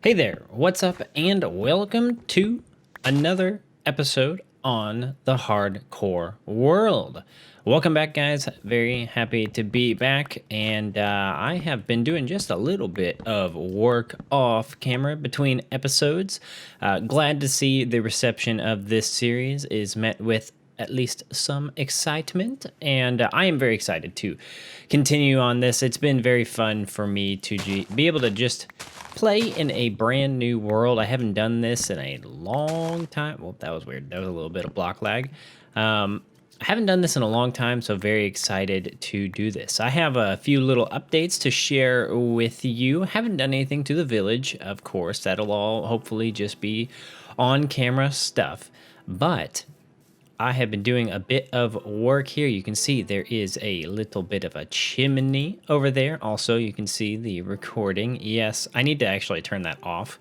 Hey there, what's up, and welcome to another episode on the Hardcore World. Welcome back, guys. Very happy to be back, and I have been doing just a little bit of work off camera between episodes. Glad to see the reception of this series is met with at least some excitement, and I am very excited to continue on this. It's been very fun for me to be able to just play in a brand new world. I haven't done this in a long time. Well, that was weird. That was a little bit of block lag. I haven't done this in a long time, so very excited to do this. I have a few little updates to share with you. Haven't done anything to the village, of course. That'll all hopefully just be on camera stuff. But I have been doing a bit of work here. You can see there is a little bit of a chimney over there. Also, you can see the recording. Yes, I need to actually turn that off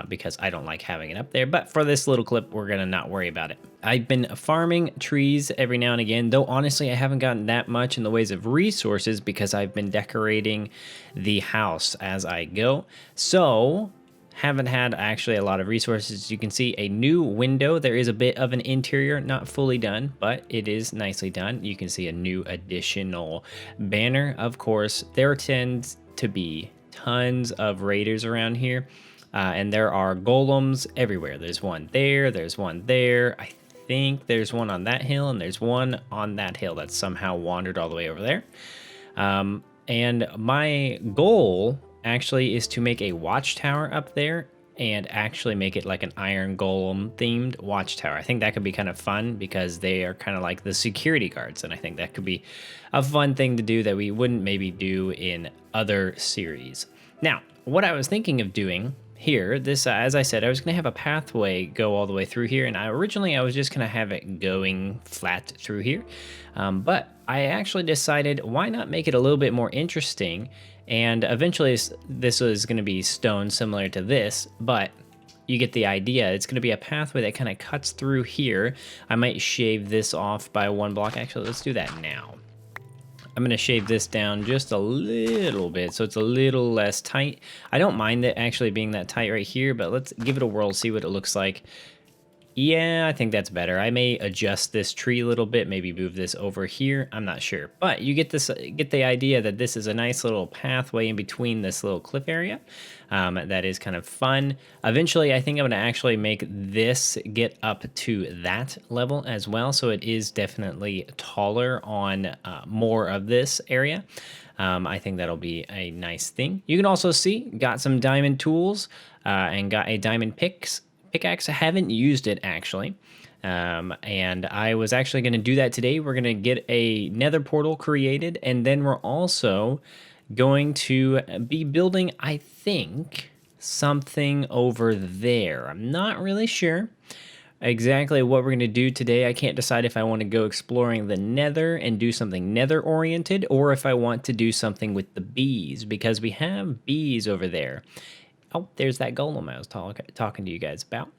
because I don't like having it up there. But for this little clip, we're going to not worry about it. I've been farming trees every now and again, though honestly, I haven't gotten that much in the ways of resources because I've been decorating the house as I go. So haven't had actually a lot of resources. You can see a new window. There is a bit of an interior, not fully done, but it is nicely done. You can see a new additional banner. Of course, there tends to be tons of raiders around here, and there are golems everywhere. There's one there, there's one there. I think there's one on that hill, and there's one on that hill that's somehow wandered all the way over there. And my goal actually is to make a watchtower up there and actually make it like an iron golem themed watchtower. I think that could be kind of fun because they are kind of like the security guards, and I think that could be a fun thing to do that we wouldn't maybe do in other series. Now, what I was thinking of doing here, this as I said, I was going to have a pathway go all the way through here, and originally I was just going to have it going flat through here, but I actually decided why not make it a little bit more interesting. And eventually this is going to be stone similar to this, but you get the idea. It's going to be a pathway that kind of cuts through here. I might shave this off by one block. Actually, let's do that now. I'm going to shave this down just a little bit so it's a little less tight. I don't mind it actually being that tight right here, but let's give it a whirl, see what it looks like. Yeah, I think that's better. I may adjust this tree a little bit, maybe move this over here. I'm not sure, but you get the idea that this is a nice little pathway in between this little cliff area. That is kind of fun. Eventually, I think I'm going to actually make this get up to that level as well, so it is definitely taller on more of this area. I think that'll be a nice thing. You can also see, got some diamond tools and got a diamond pickaxe. I haven't used it actually, and I was actually going to do that today. We're going to get a nether portal created, and then we're also going to be building, I think, something over there. I'm not really sure exactly what we're going to do today. I can't decide if I want to go exploring the nether and do something nether oriented, or if I want to do something with the bees, because we have bees over there. Oh, there's that golem I was talking to you guys about.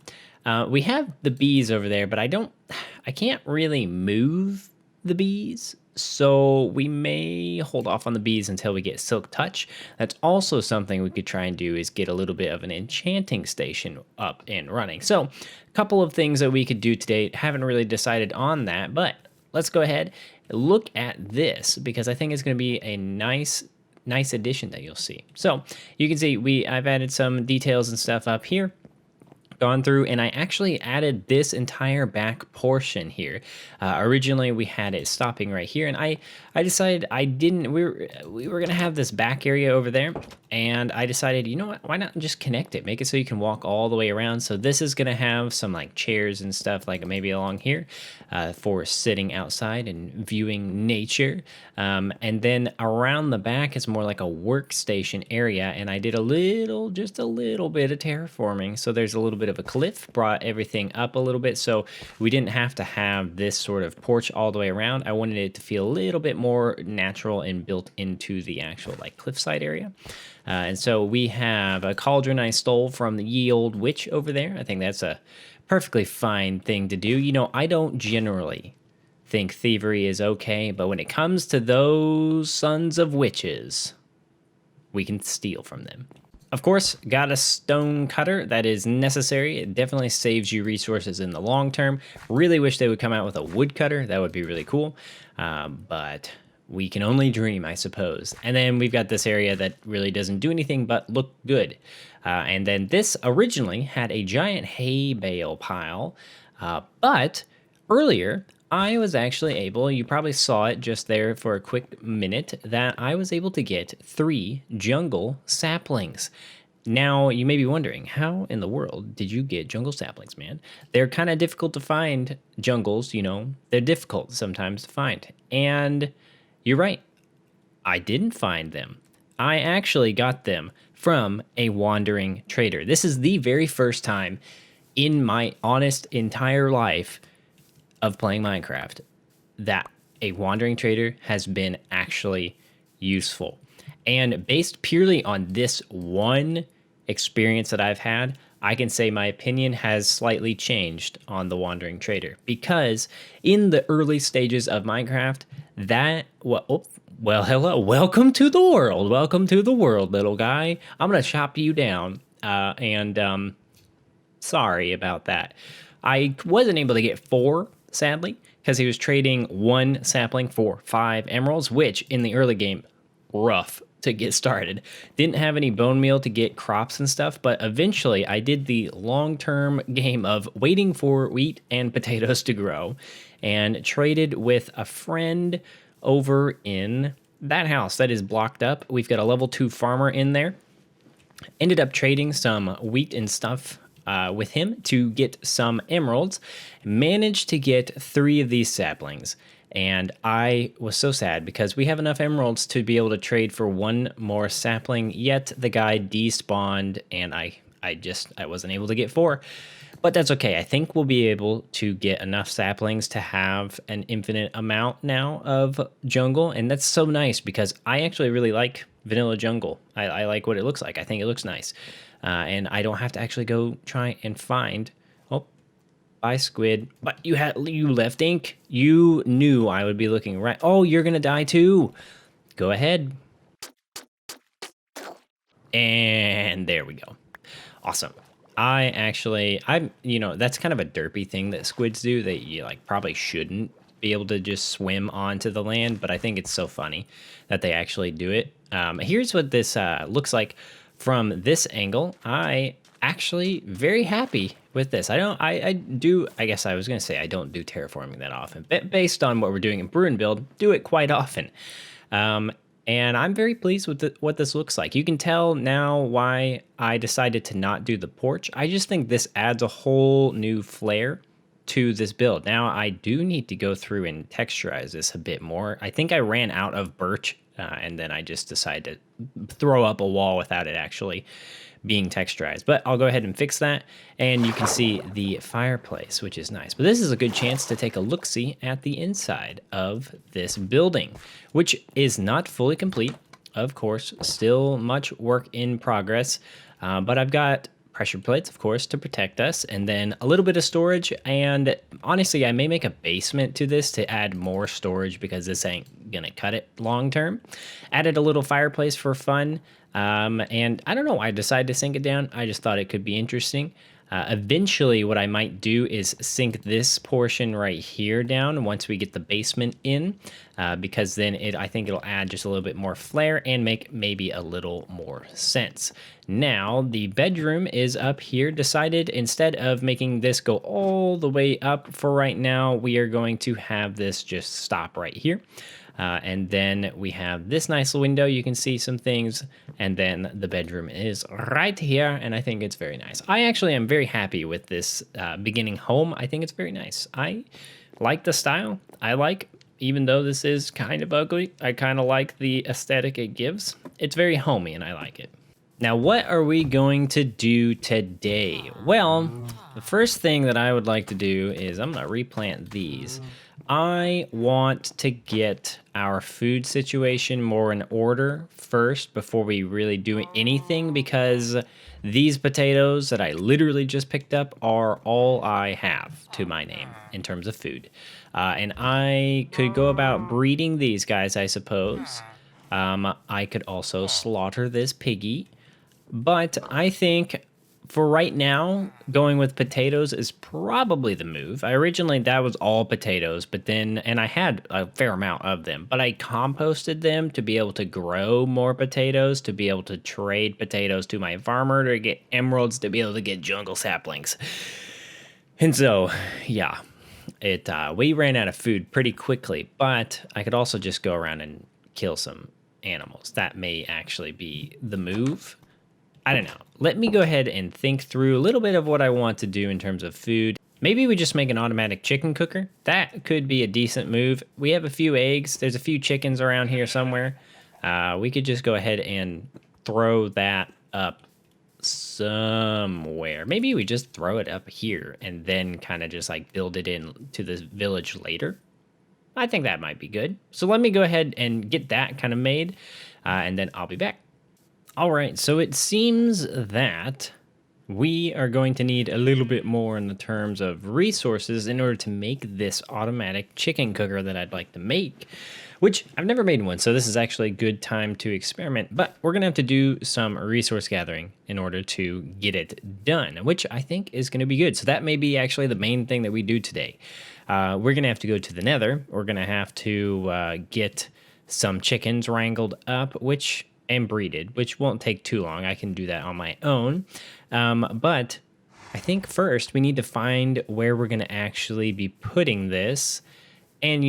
We have the bees over there, but I can't really move the bees, so we may hold off on the bees until we get Silk Touch. That's also something we could try and do, is get a little bit of an enchanting station up and running. So a couple of things that we could do today. Haven't really decided on that, but let's go ahead and look at this, because I think it's going to be a nice addition that you'll see. So you can see I've added some details and stuff up here, gone through, and I actually added this entire back portion here. Originally we had it stopping right here, and I decided we were gonna have this back area over there, and I decided, you know what, why not just connect it, make it so you can walk all the way around. So this is gonna have some like chairs and stuff like maybe along here for sitting outside and viewing nature, and then around the back is more like a workstation area, and I did just a little bit of terraforming. So there's a little bit of a cliff, brought everything up a little bit, so we didn't have to have this sort of porch all the way around. I wanted it to feel a little bit more natural and built into the actual like cliffside area. And so we have a cauldron I stole from the ye old witch over there. I think that's a perfectly fine thing to do. You know, I don't generally think thievery is okay, but when it comes to those sons of witches, we can steal from them. Of course, got a stone cutter that is necessary. It definitely saves you resources in the long term. Really wish they would come out with a wood cutter. That would be really cool. But we can only dream, I suppose. And then we've got this area that really doesn't do anything but look good. And then this originally had a giant hay bale pile. But earlier, I was actually able, you probably saw it just there for a quick minute, that I was able to get 3 jungle saplings. Now, you may be wondering, how in the world did you get jungle saplings, man? They're kind of difficult to find, jungles, you know. They're difficult sometimes to find. And you're right, I didn't find them. I actually got them from a wandering trader. This is the very first time in my honest entire life of playing Minecraft that a wandering trader has been actually useful. And based purely on this one experience that I've had, I can say my opinion has slightly changed on the wandering trader, because in the early stages of Minecraft, well, hello, welcome to the world. Welcome to the world, little guy. I'm going to chop you down. Sorry about that. I wasn't able to get 4, sadly, because he was trading 1 sapling for 5 emeralds, which in the early game, rough to get started. Didn't have any bone meal to get crops and stuff, but eventually I did the long-term game of waiting for wheat and potatoes to grow, and traded with a friend over in that house that is blocked up. We've got a level 2 farmer in there. Ended up trading some wheat and stuff with him to get some emeralds. Managed to get 3 of these saplings. And I was so sad because we have enough emeralds to be able to trade for 1 more sapling, yet the guy despawned and I wasn't able to get 4. But that's okay. I think we'll be able to get enough saplings to have an infinite amount now of jungle. And that's so nice because I actually really like vanilla jungle. I like what it looks like. I think it looks nice. And I don't have to actually go try and find... Oh, bye, squid. But you left ink. You knew I would be looking right... Oh, you're going to die too. Go ahead. And there we go. Awesome. That's kind of a derpy thing that squids do that you like probably shouldn't be able to just swim onto the land, but I think it's so funny that they actually do it. Here's what this looks like from this angle. I actually very happy with this. I guess I was going to say I don't do terraforming that often, but based on what we're doing in Bruin build, do it quite often. And I'm very pleased with what this looks like. You can tell now why I decided to not do the porch. I just think this adds a whole new flair to this build. Now, I do need to go through and texturize this a bit more. I think I ran out of birch, and then I just decided to throw up a wall without it actually being texturized. But I'll go ahead and fix that, and you can see the fireplace, which is nice. But this is a good chance to take a look-see at the inside of this building, which is not fully complete. Of course, still much work in progress, but I've got pressure plates, of course, to protect us, and then a little bit of storage. And honestly, I may make a basement to this to add more storage because this ain't gonna cut it long term. Added a little fireplace for fun. And I don't know why I decided to sink it down. I just thought it could be interesting. Eventually, what I might do is sink this portion right here down once we get the basement in, because then I think it'll add just a little bit more flair and make maybe a little more sense. Now, the bedroom is up here. Decided instead of making this go all the way up for right now, we are going to have this just stop right here. And then we have this nice window. You can see some things. And then the bedroom is right here. And I think it's very nice. I actually am very happy with this beginning home. I think it's very nice. I like the style. Even though this is kind of ugly, I kind of like the aesthetic it gives. It's very homey and I like it. Now, what are we going to do today? Well, the first thing that I would like to do is I'm going to replant these. I want to get our food situation more in order first before we really do anything, because these potatoes that I literally just picked up are all I have to my name in terms of food. And I could go about breeding these guys, I suppose. I could also slaughter this piggy. But I think for right now, going with potatoes is probably the move. Originally, that was all potatoes, but then, and I had a fair amount of them, but I composted them to be able to grow more potatoes, to be able to trade potatoes to my farmer, to get emeralds, to be able to get jungle saplings. And so, yeah, we ran out of food pretty quickly, but I could also just go around and kill some animals. That may actually be the move. I don't know. Let me go ahead and think through a little bit of what I want to do in terms of food. Maybe we just make an automatic chicken cooker. That could be a decent move. We have a few eggs. There's a few chickens around here somewhere. We could just go ahead and throw that up somewhere. Maybe we just throw it up here and then kind of just like build it in to the village later. I think that might be good. So let me go ahead and get that kind of made, and then I'll be back. All right, so it seems that we are going to need a little bit more in the terms of resources in order to make this automatic chicken cooker that I'd like to make, which I've never made one, so this is actually a good time to experiment, but we're gonna have to do some resource gathering in order to get it done, which I think is gonna be good. So that may be actually the main thing that we do today. We're gonna have to go to the Nether. We're gonna have to get some chickens wrangled up, and breeded, which won't take too long. I can do that on my own. But I think first we need to find where we're going to actually be putting this. And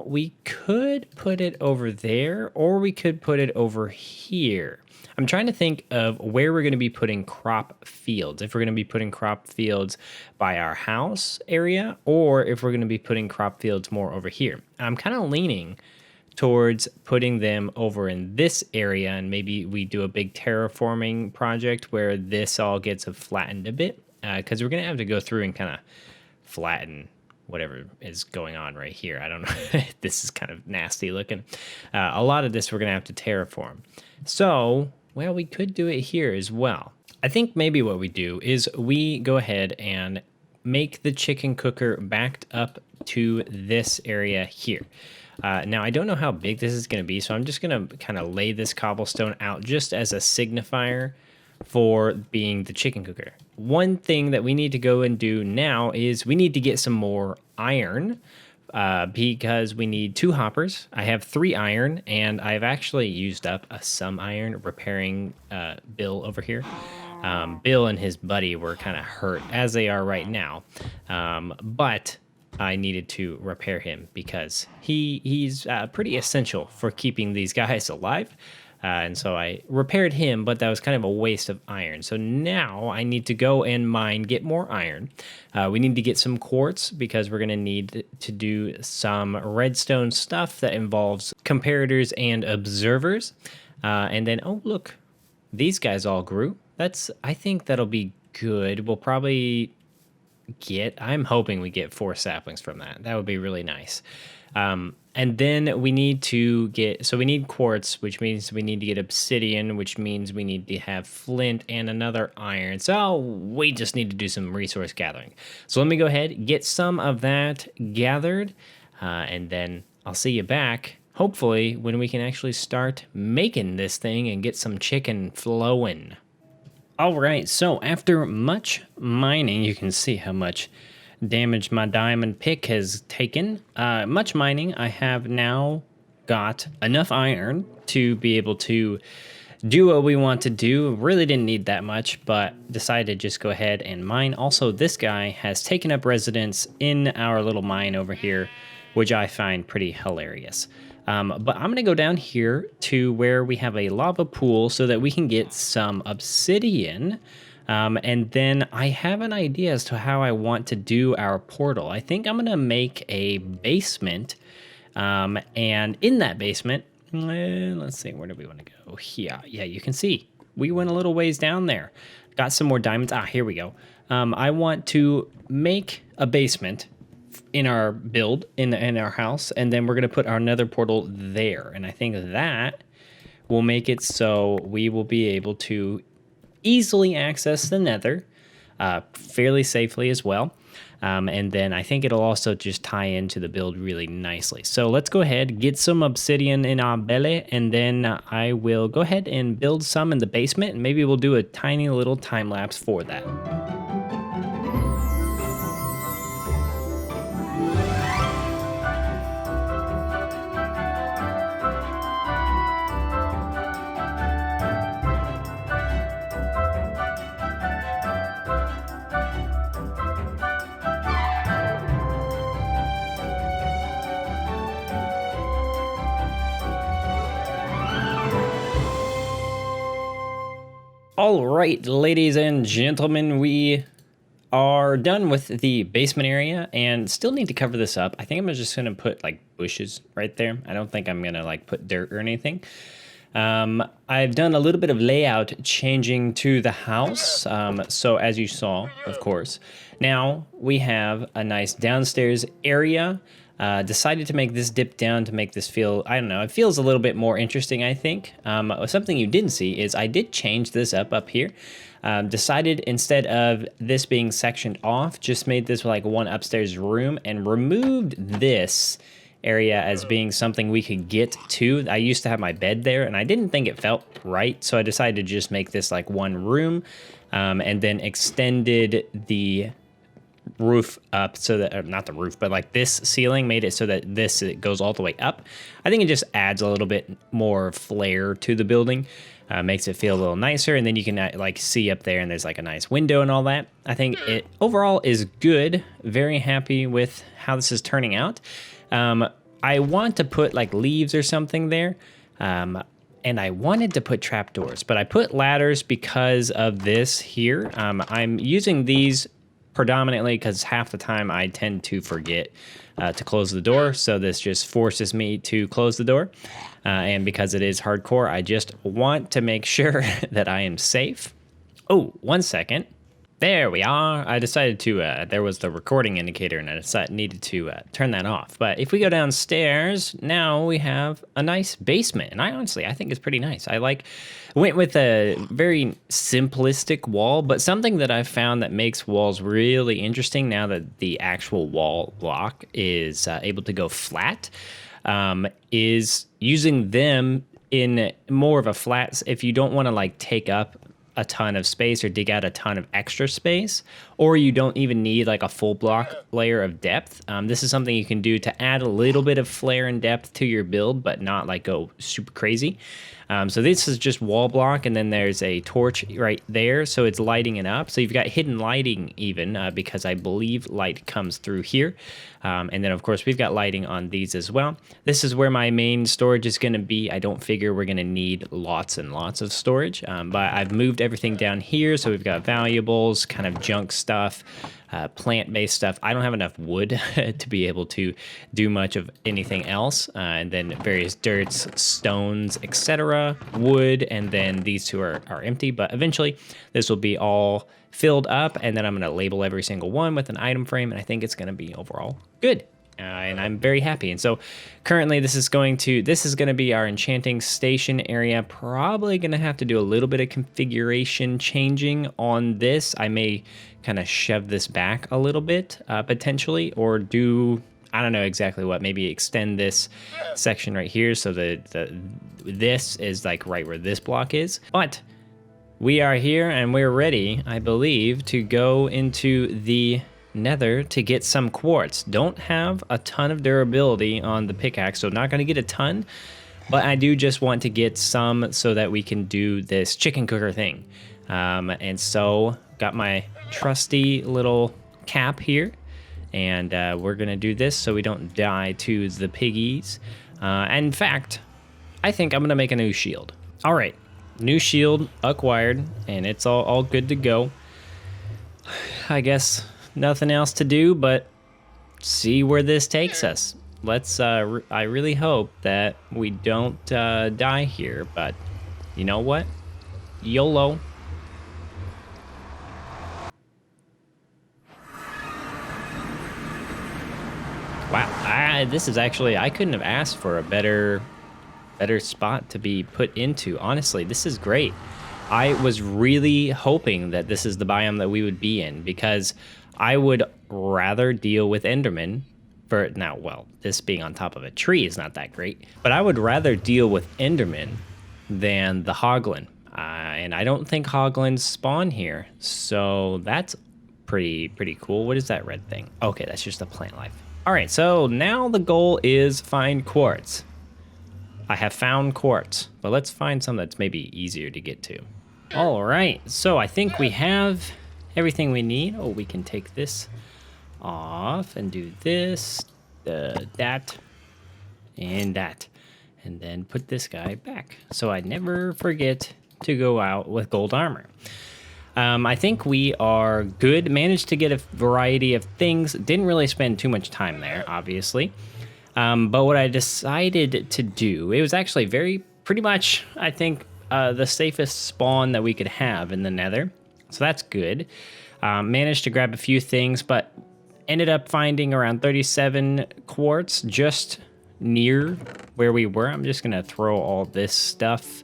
we could put it over there, or we could put it over here. I'm trying to think of where we're going to be putting crop fields. If we're going to be putting crop fields by our house area, or if we're going to be putting crop fields more over here. I'm kind of leaning towards putting them over in this area, and maybe we do a big terraforming project where this all gets flattened a bit, because we're going to have to go through and kind of flatten whatever is going on right here. I don't know. This is kind of nasty looking. A lot of this we're going to have to terraform. So, well, we could do it here as well. I think maybe what we do is we go ahead and make the chicken cooker backed up to this area here. Now, I don't know how big this is going to be, so I'm just going to kind of lay this cobblestone out just as a signifier for being the chicken cooker. One thing that we need to go and do now is we need to get some more iron, because we need 2 hoppers. I have 3 iron, and I've actually used up some iron repairing Bill over here. Bill and his buddy were kind of hurt, as they are right now, but I needed to repair him because he's pretty essential for keeping these guys alive. And so I repaired him, but that was kind of a waste of iron. So now I need to go and get more iron. We need to get some quartz because we're going to need to do some redstone stuff that involves comparators and observers. And then, oh, look, these guys all grew. I think that'll be good. We'll probably I'm hoping we get 4 saplings from that. That would be really nice. And then we need we need quartz, which means we need to get obsidian, which means we need to have flint and another iron. So we just need to do some resource gathering. So let me go ahead, get some of that gathered, and then I'll see you back, hopefully, when we can actually start making this thing and get some chicken flowing. All right, so after much mining, you can see how much damage my diamond pick has taken. Much mining, I have now got enough iron to be able to do what we want to do. Really didn't need that much, but decided to just go ahead and mine. Also, this guy has taken up residence in our little mine over here, which I find pretty hilarious. But I'm going to go down here to where we have a lava pool so that we can get some obsidian. And then I have an idea as to how I want to do our portal. I think I'm going to make a basement. And in that basement, let's see, where do we want to go? Yeah, you can see we went a little ways down there. Got some more diamonds. Here we go. I want to make a basement in our build in our house, and then we're going to put our nether portal there, and I think that will make it so we will be able to easily access the nether fairly safely as well. And then I think it'll also just tie into the build really nicely. So let's go ahead, get some obsidian in our belly, and then I will go ahead and build some in the basement, and maybe we'll do a tiny little time lapse for that. All right, ladies and gentlemen, we are done with the basement area and still need to cover this up. I think I'm just going to put like bushes right there. I don't think I'm going to like put dirt or anything. I've done a little bit of layout changing to the house. So as you saw, of course, now we have a nice downstairs area. Decided to make this dip down to make this feel, I don't know, it feels a little bit more interesting, I think. Something you didn't see is I did change this up here. Decided instead of this being sectioned off, just made this like one upstairs room and removed this area as being something we could get to. I used to have my bed there and I didn't think it felt right, so I decided to just make this like one room, and then extended the roof up so that, not the roof, but like this ceiling, made it so that it goes all the way up. I think it just adds a little bit more flair to the building, makes it feel a little nicer, and then you can like see up there and there's like a nice window and all that. I think it overall is good. Very happy with how this is turning out. I want to put like leaves or something there, and I wanted to put trapdoors, but I put ladders because of this here. I'm using these predominantly because half the time I tend to forget to close the door, so this just forces me to close the door, and because it is hardcore, I just want to make sure that I am safe. Oh, 1 second. There we are. I decided to, there was the recording indicator and I needed to turn that off. But if we go downstairs, now we have a nice basement. And I think it's pretty nice. Went with a very simplistic wall, but something that I've found that makes walls really interesting now that the actual wall block is able to go flat, is using them in more of a flat, if you don't want to like take up a ton of space or dig out a ton of extra space, or you don't even need like a full block layer of depth. This is something you can do to add a little bit of flair and depth to your build, but not like go super crazy. So this is just wall block, and then there's a torch right there, so it's lighting it up. So you've got hidden lighting even, because I believe light comes through here. And then of course we've got lighting on these as well. This is where my main storage is going to be. I don't figure we're going to need lots and lots of storage, but I've moved everything down here. So we've got valuables, kind of junk stuff, plant-based stuff. I don't have enough wood to be able to do much of anything else. And then various dirts, stones, etc., wood, and then these two are empty. But eventually this will be all filled up, and then I'm going to label every single one with an item frame, and I think it's going to be overall good. And I'm very happy. And so currently this is going to be our enchanting station area. Probably going to have to do a little bit of configuration changing on this. I may kind of shove this back a little bit, potentially, or do, I don't know exactly what, maybe extend this section right here so that this is like right where this block is. But we are here and we're ready, I believe, to go into the Nether to get some quartz. Don't have a ton of durability on the pickaxe, so not going to get a ton, but I do just want to get some so that we can do this chicken cooker thing. And so got my trusty little cap here, and we're going to do this so we don't die to the piggies. And in fact, I think I'm going to make a new shield. All right, new shield acquired, and it's all good to go. I guess nothing else to do but see where this takes us. Let's, I really hope that we don't die here, but you know what? YOLO. Wow, this is actually, I couldn't have asked for a better spot to be put into. Honestly, this is great. I was really hoping that this is the biome that we would be in, because I would rather deal with Enderman for now. Well, this being on top of a tree is not that great, but I would rather deal with Enderman than the Hoglin. And I don't think Hoglins spawn here, so that's pretty cool. What is that red thing? Okay, that's just a plant life. All right, so now the goal is find quartz. I have found quartz, but let's find some that's maybe easier to get to. All right, so I think we have everything we need. Oh, we can take this off and do this, that, and that, and then put this guy back so I never forget to go out with gold armor. I think we are good. Managed to get a variety of things. Didn't really spend too much time there, obviously. But what I decided to do, it was actually pretty much, I think, the safest spawn that we could have in the Nether. So that's good. Managed to grab a few things, but ended up finding around 37 quartz just near where we were. I'm just going to throw all this stuff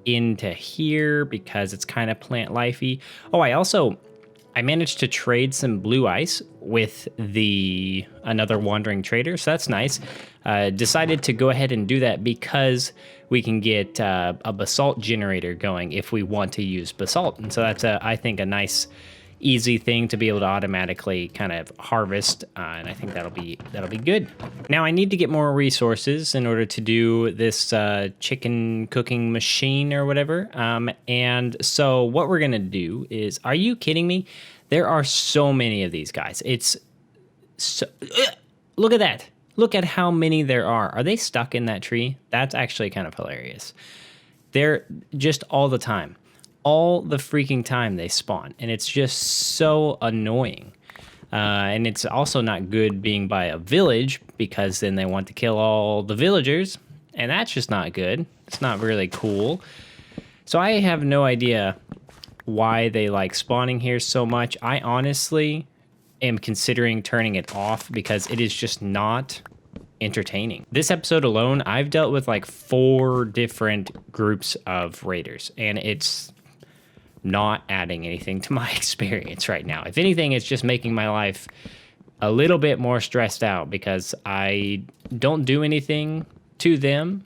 into here because it's kind of plant lifey. Oh, I managed to trade some blue ice with another wandering trader, so that's nice. Decided to go ahead and do that because we can get a basalt generator going if we want to use basalt, and so that's I think a nice easy thing to be able to automatically kind of harvest, and I think that'll be good. Now I need to get more resources in order to do this chicken cooking machine or whatever, and so what we're gonna do is, are you kidding me? There are so many of these guys. It's so, look at that. Look at how many there are. Are they stuck in that tree? That's actually kind of hilarious. They're just all the time. All the freaking time they spawn, and it's just so annoying. And it's also not good being by a village because then they want to kill all the villagers, and that's just not good. It's not really cool. So I have no idea why they like spawning here so much. I honestly am considering turning it off because it is just not entertaining. This episode alone, I've dealt with like 4 different groups of raiders, and it's not adding anything to my experience right now. If anything, it's just making my life a little bit more stressed out because I don't do anything to them,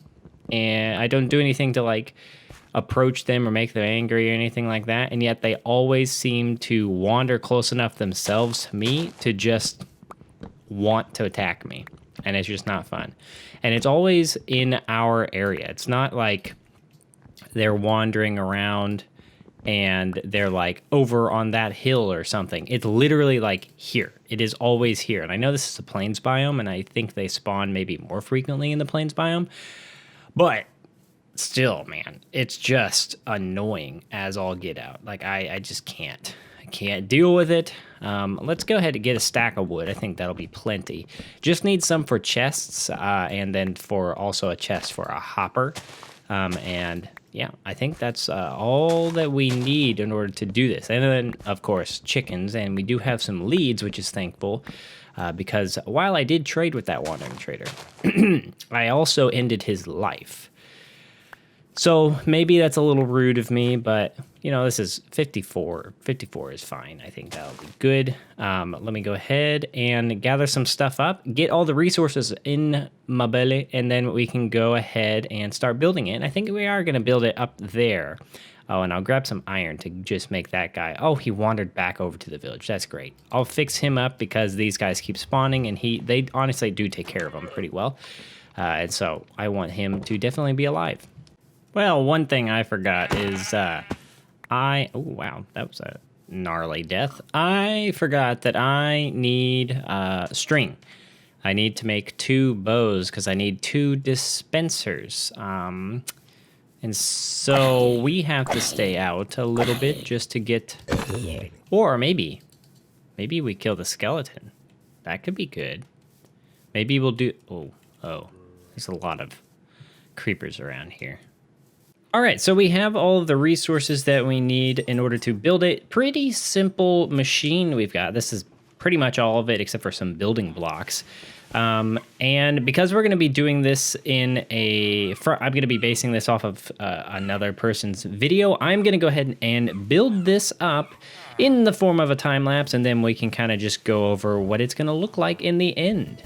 and I don't do anything to like approach them or make them angry or anything like that, and yet they always seem to wander close enough themselves to me to just want to attack me, and it's just not fun. And it's always in our area. It's not like they're wandering around and they're like over on that hill or something. It's literally like here. It is always here. And I know this is a plains biome, and I think they spawn maybe more frequently in the plains biome, but still, man, it's just annoying as all get out. Like I just can't. I can't deal with it. Let's go ahead and get a stack of wood. I think that'll be plenty. Just need some for chests, and then for also a chest for a hopper. And yeah, I think that's all that we need in order to do this. And then, of course, chickens. And we do have some leads, which is thankful. Because while I did trade with that wandering trader, I also ended his life. So maybe that's a little rude of me, but, you know, this is 54. 54 is fine. I think that'll be good. Let me go ahead and gather some stuff up, get all the resources in my belly, and then we can go ahead and start building it. And I think we are going to build it up there. Oh, and I'll grab some iron to just make that guy. Oh, he wandered back over to the village. That's great. I'll fix him up because these guys keep spawning, and they honestly do take care of him pretty well. And so I want him to definitely be alive. Well, one thing I forgot is oh, wow, that was a gnarly death. I forgot that I need string. I need to make 2 bows because I need 2 dispensers. And so we have to stay out a little bit just to get, or maybe we kill the skeleton. That could be good. Maybe we'll do, oh, there's a lot of creepers around here. All right, so we have all of the resources that we need in order to build a pretty simple machine we've got. This is pretty much all of it except for some building blocks. And because we're going to be doing this I'm going to be basing this off of another person's video, I'm going to go ahead and build this up in the form of a time lapse, and then we can kind of just go over what it's going to look like in the end.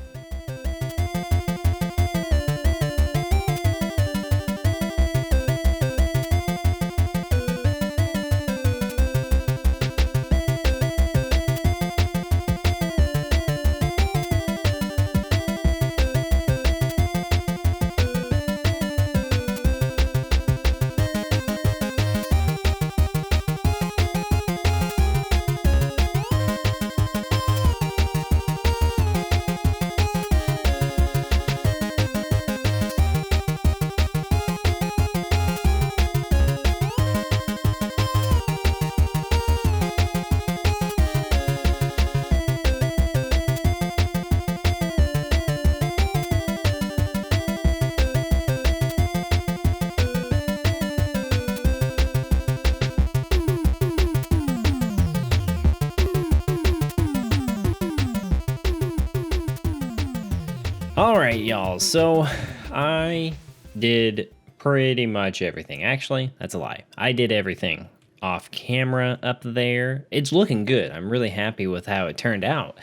All right, y'all. So I did pretty much everything. Actually, that's a lie. I did everything off camera up there. It's looking good. I'm really happy with how it turned out.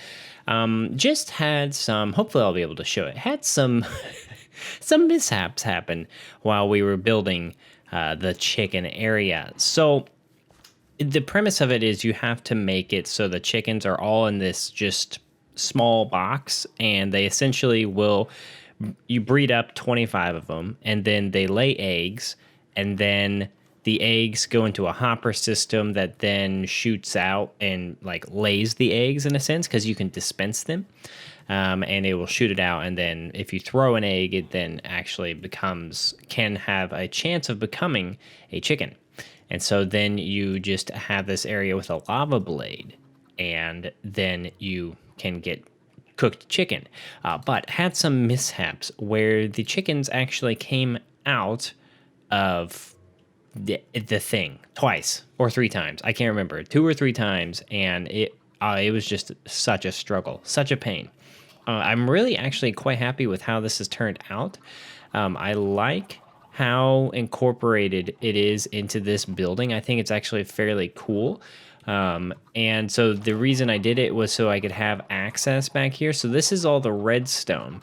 Just had some, hopefully I'll be able to show it, had some some mishaps happen while we were building the chicken area. So the premise of it is you have to make it so the chickens are all in this just small box, and they essentially will, you breed up 25 of them, and then they lay eggs, and then the eggs go into a hopper system that then shoots out and like lays the eggs in a sense, because you can dispense them, and it will shoot it out. And then if you throw an egg, it then actually can have a chance of becoming a chicken. And so then you just have this area with a lava blade, and then you can get cooked chicken. But had some mishaps where the chickens actually came out of the thing twice or three times. I can't remember, 2 or 3 times, and it was just such a struggle, such a pain. I'm really actually quite happy with how this has turned out. I like how incorporated it is into this building. I think it's actually fairly cool. And so the reason I did it was so I could have access back here. So this is all the redstone.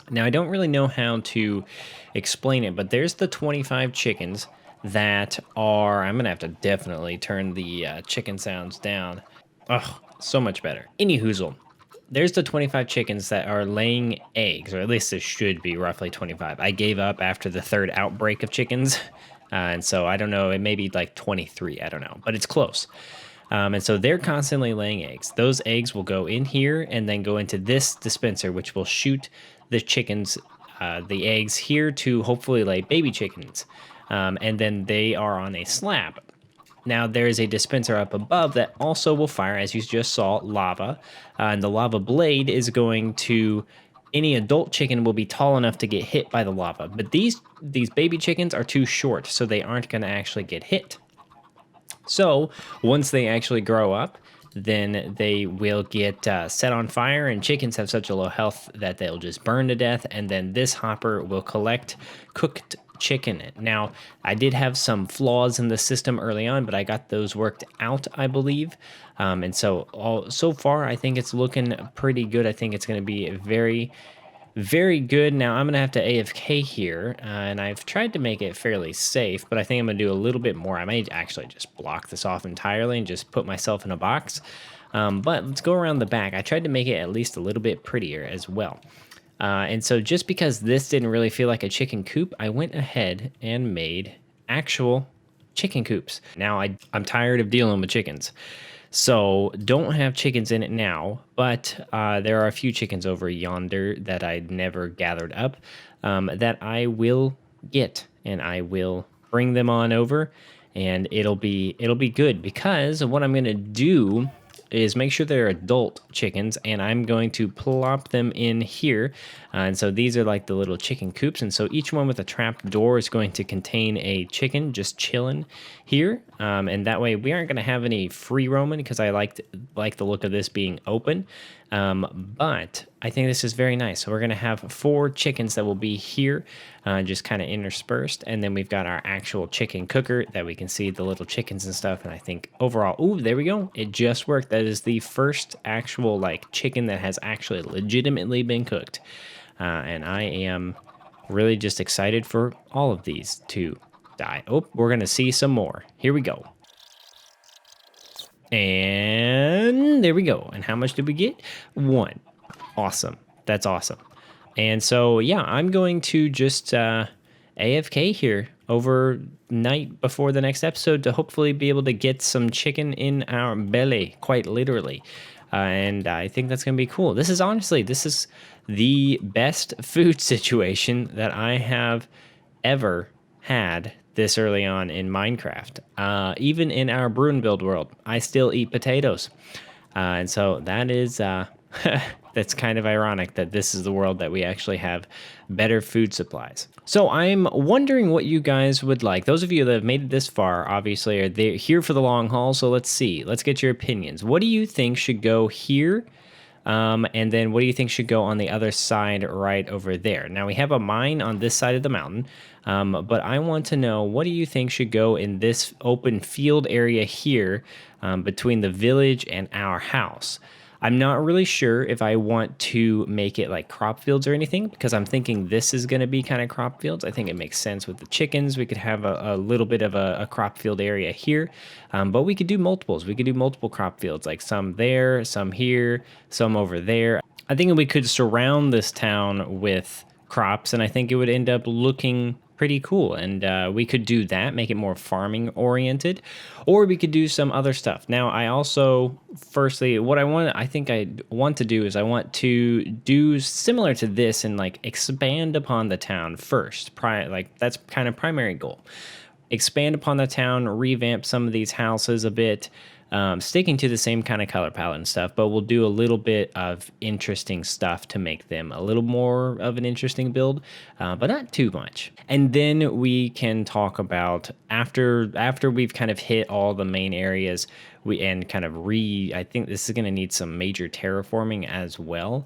Now, I don't really know how to explain it, but there's the 25 chickens that are, I'm going to have to definitely turn the chicken sounds down. Oh, so much better. Any hoozle. There's the 25 chickens that are laying eggs, or at least there should be roughly 25. I gave up after the 3rd outbreak of chickens. And so I don't know, it may be like 23, I don't know, but it's close. And so they're constantly laying eggs. Those eggs will go in here and then go into this dispenser, which will shoot the chickens, the eggs here to hopefully lay baby chickens. And then they are on a slab. Now there is a dispenser up above that also will fire, as you just saw, lava. And the lava blade is going to, any adult chicken will be tall enough to get hit by the lava. But these baby chickens are too short, so they aren't going to actually get hit. So once they actually grow up, then they will get set on fire, and chickens have such a low health that they'll just burn to death, and then this hopper will collect cooked chicken. Now, I did have some flaws in the system early on, but I got those worked out, I believe. And so far, I think it's looking pretty good. I think it's going to be very, very good. Now, I'm going to have to AFK here, and I've tried to make it fairly safe, but I think I'm going to do a little bit more. I may actually just block this off entirely and just put myself in a box. But let's go around the back. I tried to make it at least a little bit prettier as well. And so just because this didn't really feel like a chicken coop, I went ahead and made actual chicken coops. Now, I'm tired of dealing with chickens. So don't have chickens in it now, but there are a few chickens over yonder that I never gathered up that I will get, and I will bring them on over, and it'll be good, because what I'm going to do is make sure they're adult chickens, and I'm going to plop them in here. And so these are like the little chicken coops, and so each one with a trap door is going to contain a chicken just chilling here. And that way we aren't going to have any free roaming, because I like the look of this being open. But I think this is very nice. So we're going to have 4 chickens that will be here, just kind of interspersed. And then we've got our actual chicken cooker that we can see the little chickens and stuff. And I think overall, ooh, there we go. It just worked. That is the first actual like chicken that has actually legitimately been cooked. And I am really just excited for all of these to die. Oh, we're going to see some more. Here we go. And there we go. And how much did we get? 1. Awesome. That's awesome. And so, yeah, I'm going to just AFK here overnight before the next episode to hopefully be able to get some chicken in our belly, quite literally. And I think that's going to be cool. This is the best food situation that I have ever had this early on in Minecraft. Even in our Bruin build world, I still eat potatoes. And so that is... that's kind of ironic that this is the world that we actually have better food supplies. So I'm wondering what you guys would like. Those of you that have made it this far, obviously, are here for the long haul. So let's see. Let's get your opinions. What do you think should go here? And then what do you think should go on the other side right over there? Now we have a mine on this side of the mountain, but I want to know, what do you think should go in this open field area here between the village and our house? I'm not really sure if I want to make it like crop fields or anything, because I'm thinking this is going to be kind of crop fields. I think it makes sense with the chickens. We could have a little bit of a crop field area here, but we could do multiples. We could do multiple crop fields, like some there, some here, some over there. I think we could surround this town with crops, and I think it would end up looking pretty cool. And we could do that, make it more farming oriented, or we could do some other stuff. Now, I also, firstly, what I want to do is I want to do similar to this and like expand upon the town first. Like that's kind of primary goal. Expand upon the town, revamp some of these houses a bit, sticking to the same kind of color palette and stuff, but we'll do a little bit of interesting stuff to make them a little more of an interesting build, but not too much. And then we can talk about after we've kind of hit all the main areas, I think this is going to need some major terraforming as well.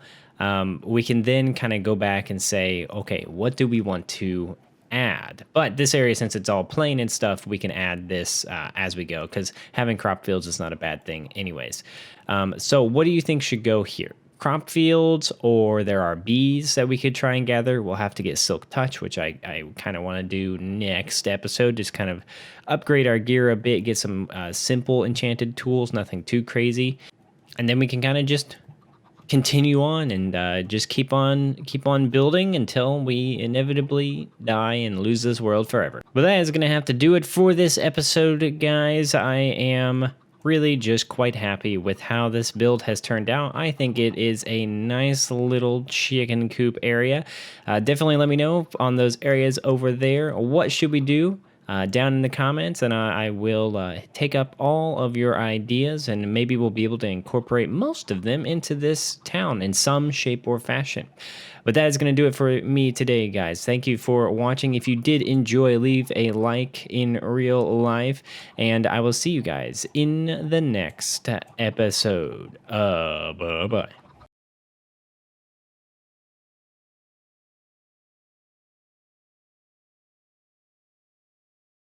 We can then kind of go back and say, okay, what do we want to add? But this area, since it's all plain and stuff, we can add this as we go, because having crop fields is not a bad thing anyways. So what do you think should go here? Crop fields, or there are bees that we could try and gather? We'll have to get silk touch, which I kind of want to do next episode, just kind of upgrade our gear a bit, get some simple enchanted tools, nothing too crazy, and then we can kind of just continue on and just keep on building until we inevitably die and lose this world forever. But that is going to have to do it for this episode, guys. I am really just quite happy with how this build has turned out. I think it is a nice little chicken coop area. Definitely let me know on those areas over there. What should we do? Down in the comments, and I will take up all of your ideas, and maybe we'll be able to incorporate most of them into this town in some shape or fashion. But that is going to do it for me today, guys. Thank you for watching. If you did enjoy, leave a like in real life, and I will see you guys in the next episode. Bye-bye.